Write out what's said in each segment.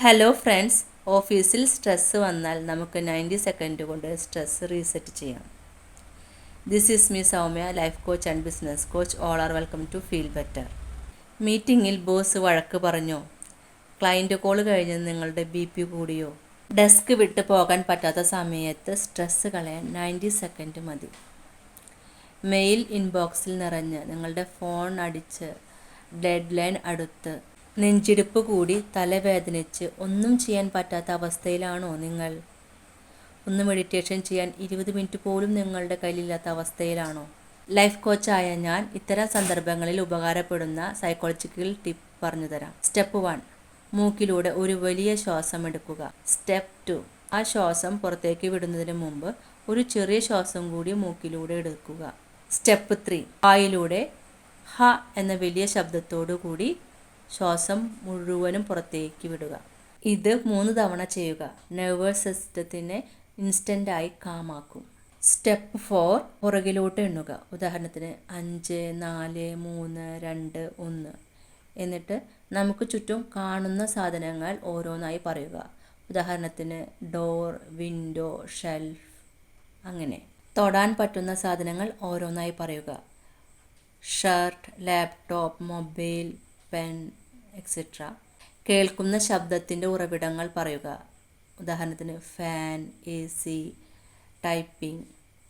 Hello friends, ഓഫീസിൽ stress വന്നാൽ നമുക്ക് 90 സെക്കൻഡ് കൊണ്ട് സ്ട്രെസ്സ് റീസെറ്റ് ചെയ്യാം. This is me Soumya, life coach and business coach. All are welcome to feel better. മീറ്റിങ്ങിൽ boss വഴക്ക് പറഞ്ഞോ? ക്ലയൻറ്റ് കോൾ കഴിഞ്ഞ് നിങ്ങളുടെ BP കൂടിയോ? ഡെസ്ക് വിട്ട് പോകാൻ പറ്റാത്ത സമയത്ത് സ്ട്രെസ്സ് കളയാൻ 90 സെക്കൻഡ് മതി. മെയിൽ ഇൻബോക്സിൽ നിറഞ്ഞ് നിങ്ങളുടെ ഫോൺ അടിച്ച് ഡെഡ് ലൈൻ അടുത്ത് നെഞ്ചിടിപ്പ് കൂടി തലവേദനിച്ച് ഒന്നും ചെയ്യാൻ പറ്റാത്ത അവസ്ഥയിലാണോ നിങ്ങൾ? ഒന്ന് മെഡിറ്റേഷൻ ചെയ്യാൻ 20 മിനിറ്റ് പോലും നിങ്ങളുടെ കയ്യിലില്ലാത്ത അവസ്ഥയിലാണോ? ലൈഫ് കോച്ചായ ഞാൻ ഇത്തരം സന്ദർഭങ്ങളിൽ ഉപകാരപ്പെടുന്ന സൈക്കോളജിക്കൽ ടിപ്പ് പറഞ്ഞുതരാം. സ്റ്റെപ്പ് 1, മൂക്കിലൂടെ ഒരു വലിയ ശ്വാസം എടുക്കുക. സ്റ്റെപ്പ് 2, ആ ശ്വാസം പുറത്തേക്ക് വിടുന്നതിന് മുമ്പ് ഒരു ചെറിയ ശ്വാസം കൂടി മൂക്കിലൂടെ എടുക്കുക. സ്റ്റെപ്പ് 3, വായിലൂടെ ഹ എന്ന വലിയ ശബ്ദത്തോടു കൂടി ശ്വാസം മുഴുവനും പുറത്തേക്ക് വിടുക. ഇത് 3 തവണ ചെയ്യുക. നെർവസ് സിസ്റ്റത്തിനെ ഇൻസ്റ്റൻ്റായി കാമാക്കും. സ്റ്റെപ്പ് 4, പുറകിലോട്ട് എണ്ണുക. ഉദാഹരണത്തിന് 5, 4, 3, 2, 1. എന്നിട്ട് നമുക്ക് ചുറ്റും കാണുന്ന സാധനങ്ങൾ ഓരോന്നായി പറയുക. ഉദാഹരണത്തിന് ഡോർ, വിൻഡോ, ഷെൽഫ്, അങ്ങനെ. തൊടാൻ പറ്റുന്ന സാധനങ്ങൾ ഓരോന്നായി പറയുക. Shirt, laptop, mobile, pen, etcetera. കേൾക്കുന്ന ശബ്ദത്തിൻ്റെ ഉറവിടങ്ങൾ പറയുക. ഉദാഹരണത്തിന് ഫാൻ, AC, ടൈപ്പിംഗ്,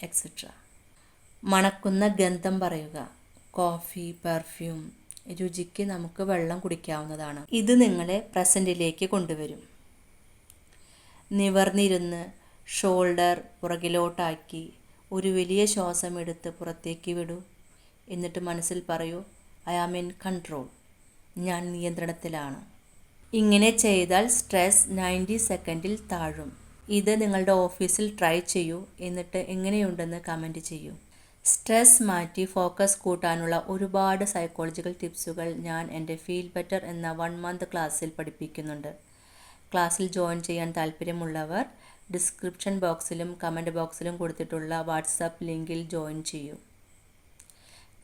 എക്സെട്ര. മണക്കുന്ന ഗന്ധം പറയുക. Coffee, perfume. രുചിക്ക് നമുക്ക് വെള്ളം കുടിക്കാവുന്നതാണ്. ഇത് നിങ്ങളെ പ്രസൻറ്റിലേക്ക് കൊണ്ടുവരും. നിവർന്നിരുന്ന് ഷോൾഡർ പുറകിലോട്ടാക്കി ഒരു വലിയ ശ്വാസം എടുത്ത് പുറത്തേക്ക് വിടൂ. എന്നിട്ട് മനസ്സിൽ പറയൂ, ഐ ആം ഇൻ കൺട്രോൾ. ഞാൻ നിയന്ത്രണത്തിലാണ്. ഇങ്ങനെ ചെയ്താൽ സ്ട്രെസ് 90 സെക്കൻഡിൽ താഴും. ഇത് നിങ്ങളുടെ ഓഫീസിൽ ട്രൈ ചെയ്യൂ. എന്നിട്ട് എങ്ങനെയുണ്ടെന്ന് കമൻറ്റ് ചെയ്യൂ. സ്ട്രെസ് മാറ്റി ഫോക്കസ് കൂട്ടാനുള്ള ഒരുപാട് സൈക്കോളജിക്കൽ ടിപ്സുകൾ ഞാൻ എൻ്റെ ഫീൽ ബെറ്റർ എന്ന 1 മന്ത് ക്ലാസ്സിൽ പഠിപ്പിക്കുന്നുണ്ട്. ക്ലാസ്സിൽ ജോയിൻ ചെയ്യാൻ താല്പര്യമുള്ളവർ ഡിസ്ക്രിപ്ഷൻ ബോക്സിലും കമൻറ്റ് ബോക്സിലും കൊടുത്തിട്ടുള്ള വാട്സാപ്പ് ലിങ്കിൽ ജോയിൻ ചെയ്യൂ.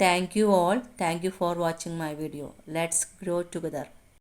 Thank you all. Thank you for watching my video. Let's grow together.